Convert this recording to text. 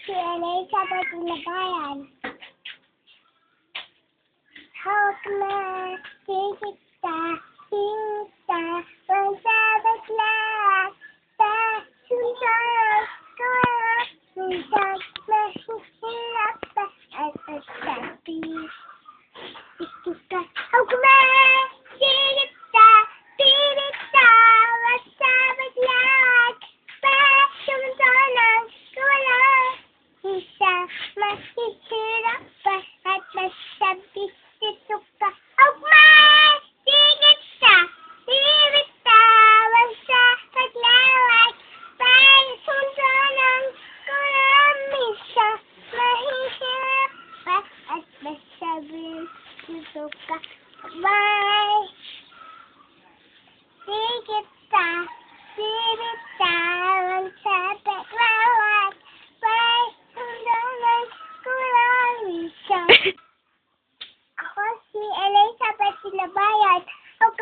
si Elizabeth Labayan. Hawak na, tigit ka, magsabag lahat, sundan ko, minsan mahihirap pa at magsabi. Tigit ka, hawak na, tigit ka, magsabag lahat, sundan ko, minsan mahihirap pa at magsabi. Dito ka, tigit ka, magsabag lahat, sundan ko, minsan mahihirap pa at magsabi. Dito ka, tigit ka, magsabag lahat, sundan ko, minsan. Ako si Elizabeth Labayan. Huwag